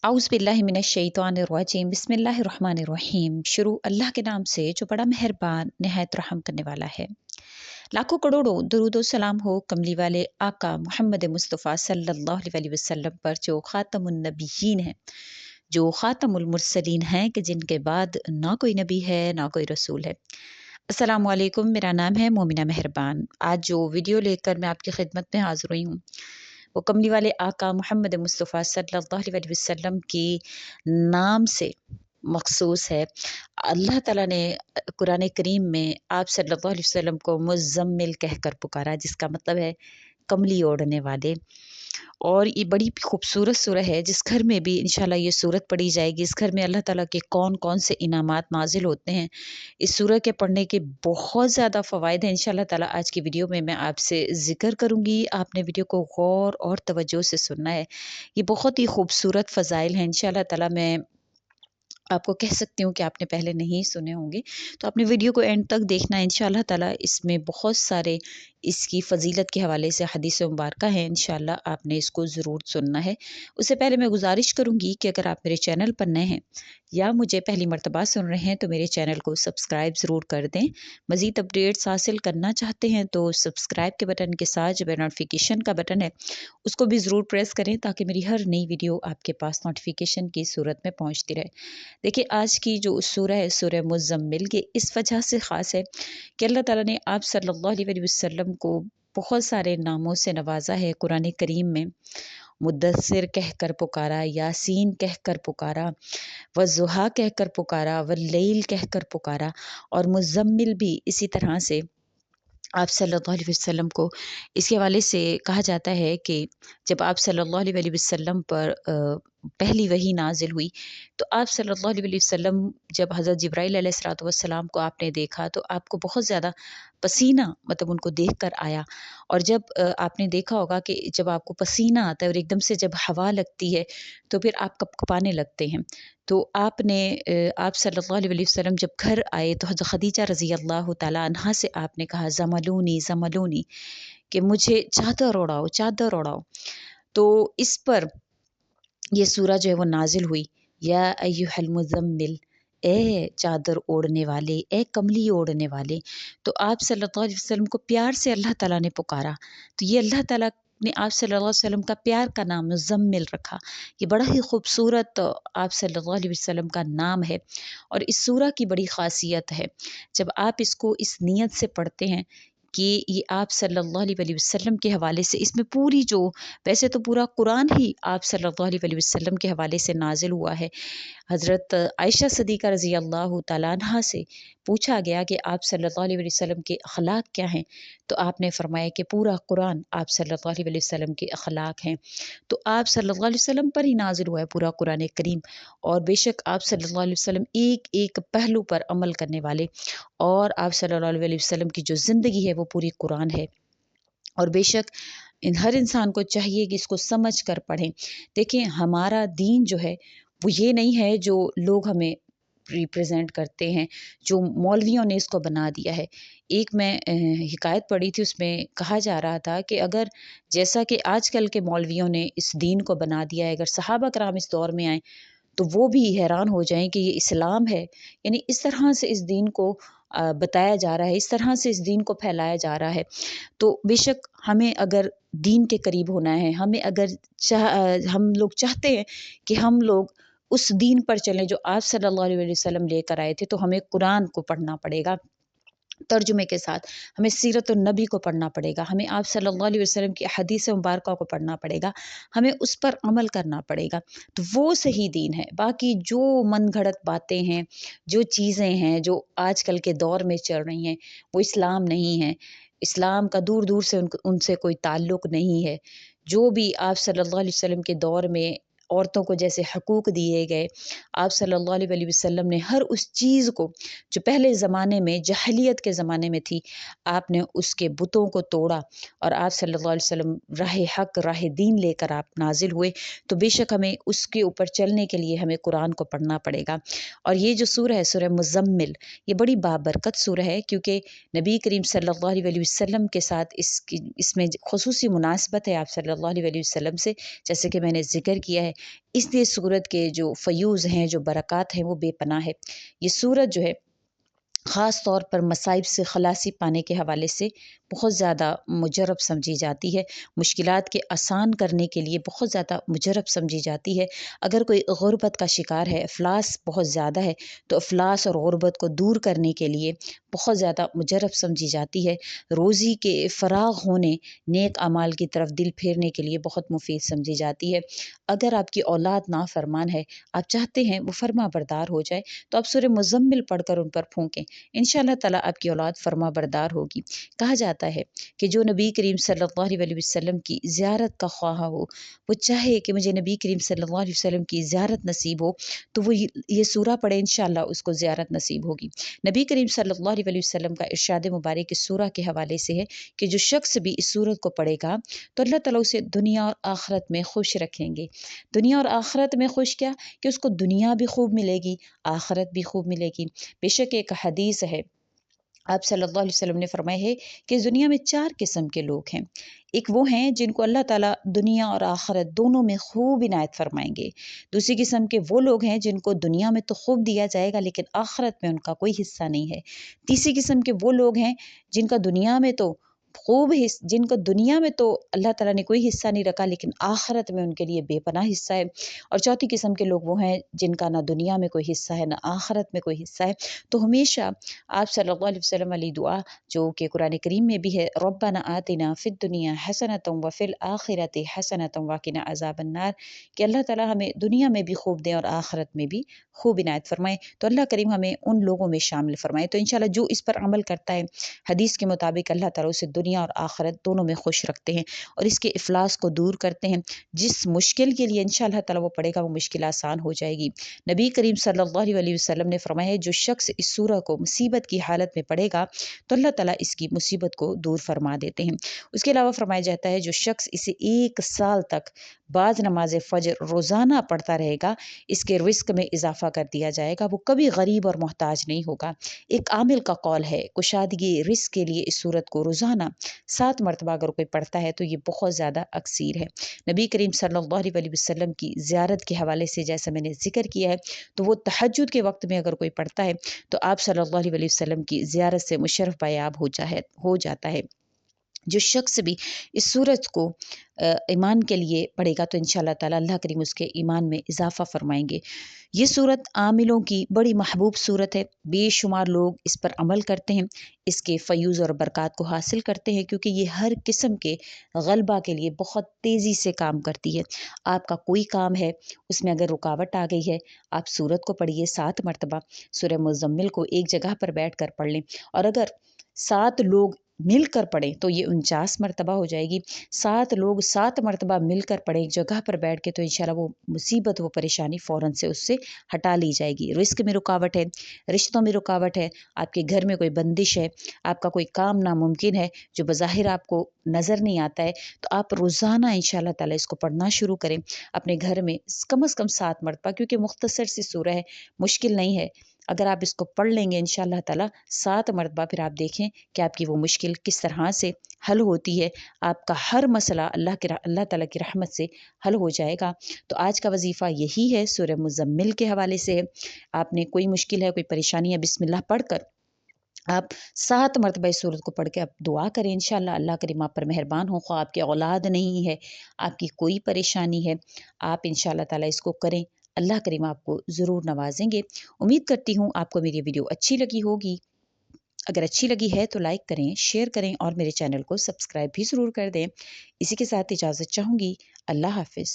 औज़ुबिल्लाहिमिनश्शैतानिर्रजीम बिस्मिल्लाहिर्रहमानिर्रहीम। शुरू अल्लाह के नाम से जो बड़ा मेहरबान निहायत रहम करने वाला है। लाखों करोड़ों दरूद व सलाम हो कमली वाले आका मोहम्मद मुस्तफ़ा सल्लल्लाहु अलैहि वसल्लम पर, जो ख़ातमुन नबिय्यीन है, जो ख़ातमुल मुरसलीन हैं, कि जिनके बाद ना कोई नबी है ना कोई रसूल है। अस्सलामु अलैकुम, मेरा नाम है मोमिना मेहरबान। आज जो वीडियो लेकर मैं आपकी खिदमत में हाज़िर हुई हूँ, वो कमली वाले आका मोहम्मद मुस्तफ़ा सल्लल्लाहु अलैहि वसल्लम की नाम से मखसूस है। अल्लाह ताला ने कुरान करीम में आप सल्लल्लाहु अलैहि वसल्लम को मुज़म्मिल कहकर पुकारा, जिसका मतलब है कमली ओढ़ने वाले। और ये बड़ी खूबसूरत सूरह है, जिस घर में भी इंशाल्लाह ये सूरत पढ़ी जाएगी, इस घर में अल्लाह ताला के कौन-कौन से इनामात नाज़िल होते हैं। इस सूरह के पढ़ने के बहुत ज़्यादा फ़वाइद हैं। इंशाल्लाह ताला आज की वीडियो में मैं आपसे ज़िक्र करूँगी। आपने वीडियो को गौर और तवज्जो से सुनना है। ये बहुत ही खूबसूरत फ़ज़ाइल हैं। इंशाल्लाह ताला मैं आपको कह सकती हूँ कि आपने पहले नहीं सुने होंगे, तो आपने वीडियो को एंड तक देखना है। इंशाल्लाह ताला इसमें बहुत सारे इसकी फ़ज़ीलत के हवाले से हदीस मुबारका हैं। इंशाल्लाह आपने इसको ज़रूर सुनना है। उससे पहले मैं गुज़ारिश करूँगी कि अगर आप मेरे चैनल पर नए हैं या मुझे पहली मर्तबा सुन रहे हैं, तो मेरे चैनल को सब्सक्राइब ज़रूर कर दें। मज़ीद अपडेट्स हासिल करना चाहते हैं तो सब्सक्राइब के बटन के साथ जो नोटिफिकेशन का बटन है, उसको भी ज़रूर प्रेस करें, ताकि मेरी हर नई वीडियो आपके पास नोटिफिकेशन की सूरत में पहुँचती रहे। देखिए, आज की जो सूरह है, सूरह मुज़म्मिल, ये इस वजह से ख़ास है कि अल्लाह ताला ने आप सल्लल्लाहु अलैहि वसल्लम को बहुत सारे नामों से नवाजा है। कुरान करीम में मुद्दस्सिर कहकर पुकारा, यासीन कहकर पुकारा, वज़्ज़ुहा कहकर पुकारा, वल्लैल कहकर पुकारा, और मुज़म्मिल भी इसी तरह से आप सल्लल्लाहु अलैहि वसल्लम को इसके हवाले से कहा जाता है कि जब आप सल्लल्लाहु अलैहि वसल्लम पर पहली वही नाजिल हुई, तो आप सल्लल्लाहु अलैहि वसल्लम जब हज़रत जिब्राइल अलैहिस्सलातु वस्सलाम को आपने देखा, तो आपको बहुत ज़्यादा पसीना मतलब उनको देखकर आया। और जब आपने देखा होगा कि जब आपको पसीना आता है और एकदम से जब हवा लगती है, तो फिर आप कँपकँपाने लगते हैं। तो आप सल्लल्लाहु अलैहि वसल्लम जब घर आए, तो हज़रत खदीजा रज़ी अल्लाह तआला अन्हा से आपने कहा, ज़मलूनी ज़मलूनी, कि मुझे चादर ओढ़ाओ, चादर ओढ़ाओ। तो इस पर ये सूरह जो है वो नाज़िल हुई, या अय्युहल मुज़म्मिल, ए चादर ओढ़ने वाले, ए कमली ओढ़ने वाले। तो आप सल्लल्लाहु अलैहि वसल्लम को प्यार से अल्लाह ताला ने पुकारा। तो ये अल्लाह ताला ने आप सल्लल्लाहु अलैहि वसल्लम का प्यार का नाम मुज़म्मिल रखा। ये बड़ा ही खूबसूरत आप सल्लल्लाहु अलैहि वसल्लम का नाम है। और इस सूरह की बड़ी ख़ासियत है, जब आप इसको इस नियत से पढ़ते हैं कि ये आप सल्लल्लाहु अलैहि वसल्लम के हवाले से, इसमें पूरी जो, वैसे तो पूरा कुरान ही आप सल्लल्लाहु अलैहि वसल्लम के हवाले से नाज़िल हुआ है। हज़रत आयशा सिद्दीक़ा रज़ी अल्लाह तआला अन्हा से पूछा गया कि आप सल्लल्लाहु अलैहि वसल्लम के अख़लाक़ क्या हैं? तो आपने फ़रमाया कि पूरा कुरान आप सल्लल्लाहु अलैहि वसल्लम के अख़लाक़ हैं। तो आप सल्लल्लाहु अलैहि वसल्लम पर ही नाज़िल हुआ है पूरा कुरान करीम। और बेशक आप सल्लल्लाहु अलैहि वसल्लम एक-एक पहलू पर अमल करने वाले, और आप सल्लल्लाहु अलैहि वसल्लम की जो ज़िंदगी है वो पूरी कुरान है। और बेशक हर इंसान को चाहिए कि इसको समझ कर पढ़ें। देखिए, हमारा दीन जो है वो ये नहीं है जो लोग हमें रिप्रेजेंट करते हैं, जो मौलवियों ने इसको बना दिया है। एक मैं हिकायत पढ़ी थी, उसमें कहा जा रहा था कि अगर जैसा कि आजकल के मौलवियों ने इस दीन को बना दिया है, अगर सहाबा कराम इस दौर में आए, तो वो भी हैरान हो जाएँ कि ये इस्लाम है। यानी इस तरह से इस दीन को बताया जा रहा है, इस तरह से इस दीन को फैलाया जा रहा है। तो बेशक हमें अगर दीन के करीब होना है, हमें अगर हम लोग चाहते हैं कि हम लोग उस दीन पर चलें जो आप सल्लल्लाहु अलैहि वसल्लम लेकर आए थे, तो हमें कुरान को पढ़ना पड़ेगा। तर्जुमे के साथ हमें सीरत नबी को पढ़ना पड़ेगा, हमें आप सल्लल्लाहु अलैहि वसल्लम की हदीस मुबारका को पढ़ना पड़ेगा, हमें उस पर अमल करना पड़ेगा। तो वो सही दीन है। बाकी जो मनगढ़ंत बातें हैं, जो चीज़ें हैं जो आजकल के दौर में चल रही हैं, वो इस्लाम नहीं है। इस्लाम का दूर-दूर से उनसे कोई ताल्लुक नहीं है। जो भी आप सल्लल्लाहु अलैहि वसल्लम के दौर में औरतों को जैसे हकूक़ दिए गए, आप सल्लल्लाहु अलैहि वसल्लम ने हर उस चीज़ को जो पहले ज़माने में जहलियत के ज़माने में थी, आपने उसके बुतों को तोड़ा, और आप सल्लल्लाहु अलैहि वसल्लम राह हक़, राह दीन लेकर आप नाज़िल हुए। तो बेशक हमें उसके ऊपर चलने के लिए हमें कुरान को पढ़ना पड़ेगा। और ये जो सूरह है, सूरह मुज़म्मिल, ये बड़ी बाबरकत सूरह है, क्योंकि नबी करीम सल्लल्लाहु अलैहि वसल्लम के साथ इसमें ख़ुसूसी मुनासबत है आप सल्लल्लाहु अलैहि वसल्लम से, जैसे कि मैंने ज़िक्र किया है اس لیے سورت کے جو فیوز ہیں، جو برکات ہیں، وہ بے پناہ ہے۔ یہ سورت جو ہے خاص طور پر مصائب سے خلاصی پانے کے حوالے سے بہت زیادہ مجرب سمجھی جاتی ہے، مشکلات کے آسان کرنے کے لیے بہت زیادہ مجرب سمجھی جاتی ہے۔ اگر کوئی غربت کا شکار ہے، افلاس بہت زیادہ ہے، تو افلاس اور غربت کو دور کرنے کے لیے بہت زیادہ مجرب سمجھی جاتی ہے۔ روزی کے فراغ ہونے، نیک اعمال کی طرف دل پھیرنے کے لیے بہت مفید سمجھی جاتی ہے۔ اگر آپ کی اولاد نافرمان ہے، آپ چاہتے ہیں وہ فرما بردار ہو جائے، تو آپ سورہ مزمل پڑھ کر ان پر پھونکیں، انشاءاللہ تعالیٰ آپ کی اولاد فرما بردار ہوگی۔ کہا جاتا ہے کہ جو نبی کریم صلی اللہ علیہ وسلم کی زیارت کا خواہاں ہو، وہ چاہے کہ مجھے نبی کریم صلی اللہ علیہ وسلم کی زیارت نصیب ہو، تو وہ یہ سورہ پڑھے، انشاءاللہ اس کو زیارت نصیب ہوگی۔ نبی کریم صلی اللہ علیہ وسلم کا ارشاد مبارک اس سورہ کے حوالے سے ہے کہ جو شخص بھی اس سورت کو پڑھے گا تو اللہ تعالیٰ اسے دنیا اور آخرت میں خوش رکھیں گے۔ دنیا اور آخرت میں خوش کیا کہ اس کو دنیا بھی خوب ملے گی، آخرت بھی خوب ملے گی۔ بے شک ایک حدیث ہے، آپ صلی اللہ علیہ وسلم نے فرمایا ہے کہ دنیا میں 4 قسم کے لوگ ہیں۔ ایک وہ ہیں جن کو اللہ تعالیٰ دنیا اور آخرت دونوں میں خوب عنایت فرمائیں گے۔ دوسری قسم کے وہ لوگ ہیں جن کو دنیا میں تو خوب دیا جائے گا لیکن آخرت میں ان کا کوئی حصہ نہیں ہے۔ تیسری قسم کے وہ لوگ ہیں جن کا دنیا میں تو جن کو دنیا میں تو اللہ تعالیٰ نے کوئی حصہ نہیں رکھا لیکن آخرت میں ان کے لیے بے پناہ حصہ ہے۔ اور چوتھی قسم کے لوگ وہ ہیں جن کا نہ دنیا میں کوئی حصہ ہے، نہ آخرت میں کوئی حصہ ہے۔ تو ہمیشہ آپ صلی اللہ علیہ وسلم علی دعا جو کہ قرآن کریم میں بھی ہے، ربنا آتنا فی الدنیا حسنۃ وفی الآخرۃ حسنۃ وقنا عذاب النار، کہ اللہ تعالیٰ ہمیں دنیا میں بھی خوب دیں اور آخرت میں بھی خوب عنایت فرمائے۔ تو اللہ کریم ہمیں ان لوگوں میں شامل فرمائے۔ تو انشاءاللہ جو اس پر عمل کرتا ہے، حدیث کے مطابق اللہ تعالیٰ اسے دنیا اور آخرت دونوں میں خوش رکھتے ہیں اور اس کے افلاس کو دور کرتے ہیں۔ جس مشکل کے لیے انشاءاللہ تعالیٰ وہ پڑھے گا وہ مشکل آسان ہو جائے گی۔ نبی کریم صلی اللہ علیہ وسلم نے فرمایا ہے جو شخص اس سورہ کو مصیبت کی حالت میں پڑھے گا تو اللہ تعالیٰ اس کی مصیبت کو دور فرما دیتے ہیں۔ اس کے علاوہ فرمایا جاتا ہے جو شخص اسے 1 سال تک بعض نماز فجر روزانہ پڑھتا رہے گا، اس کے رزق میں اضافہ کر دیا جائے گا، وہ کبھی غریب اور محتاج نہیں ہوگا۔ ایک عامل کا قول ہے کشادگی رزق کے لیے اس سورت کو روزانہ 7 مرتبہ اگر کوئی پڑھتا ہے تو یہ بہت زیادہ اکثیر ہے۔ نبی کریم صلی اللہ علیہ وسلم کی زیارت کے حوالے سے جیسا میں نے ذکر کیا ہے، تو وہ تہجد کے وقت میں اگر کوئی پڑھتا ہے تو آپ صلی اللہ علیہ وسلم کی زیارت سے مشرف پایاب ہو جاتا ہے۔ جو شخص بھی اس سورت کو ایمان کے لیے پڑھے گا تو انشاءاللہ تعالیٰ اللہ کریم اس کے ایمان میں اضافہ فرمائیں گے۔ یہ سورت عاملوں کی بڑی محبوب سورت ہے، بے شمار لوگ اس پر عمل کرتے ہیں، اس کے فیوز اور برکات کو حاصل کرتے ہیں، کیونکہ یہ ہر قسم کے غلبہ کے لیے بہت تیزی سے کام کرتی ہے۔ آپ کا کوئی کام ہے، اس میں اگر رکاوٹ آ گئی ہے، آپ سورت کو پڑھیے 7 مرتبہ، سورہ مزمل کو ایک جگہ پر بیٹھ کر پڑھ لیں، اور اگر 7 لوگ مل کر پڑھیں تو یہ 49 مرتبہ ہو جائے گی۔ 7 لوگ 7 مرتبہ مل کر پڑھیں ایک جگہ پر بیٹھ کے تو انشاءاللہ وہ مصیبت، وہ پریشانی فوراً سے اس سے ہٹا لی جائے گی۔ رزق میں رکاوٹ ہے، رشتوں میں رکاوٹ ہے، آپ کے گھر میں کوئی بندش ہے، آپ کا کوئی کام ناممکن ہے جو بظاہر آپ کو نظر نہیں آتا ہے، تو آپ روزانہ انشاءاللہ تعالیٰ اس کو پڑھنا شروع کریں اپنے گھر میں کم از کم 7 مرتبہ، کیونکہ مختصر سی سورہ ہے، مشکل نہیں ہے۔ اگر آپ اس کو پڑھ لیں گے انشاءاللہ تعالیٰ 7 مرتبہ، پھر آپ دیکھیں کہ آپ کی وہ مشکل کس طرح سے حل ہوتی ہے، آپ کا ہر مسئلہ اللہ تعالیٰ کی رحمت سے حل ہو جائے گا۔ تو آج کا وظیفہ یہی ہے، سورہ مزمل کے حوالے سے ہے۔ آپ نے کوئی مشکل ہے، کوئی پریشانی ہے، بسم اللہ پڑھ کر آپ 7 مرتبہ اس سورت کو پڑھ کے آپ دعا کریں، انشاءاللہ اللہ کریم آپ پر مہربان ہو۔ خواہ آپ کی اولاد نہیں ہے، آپ کی کوئی پریشانی ہے، آپ انشاءاللہ تعالیٰ اس کو کریں، اللہ کریم آپ کو ضرور نوازیں گے۔ امید کرتی ہوں آپ کو میری ویڈیو اچھی لگی ہوگی۔ اگر اچھی لگی ہے تو لائک کریں، شیئر کریں اور میرے چینل کو سبسکرائب بھی ضرور کر دیں۔ اسی کے ساتھ اجازت چاہوں گی، اللہ حافظ۔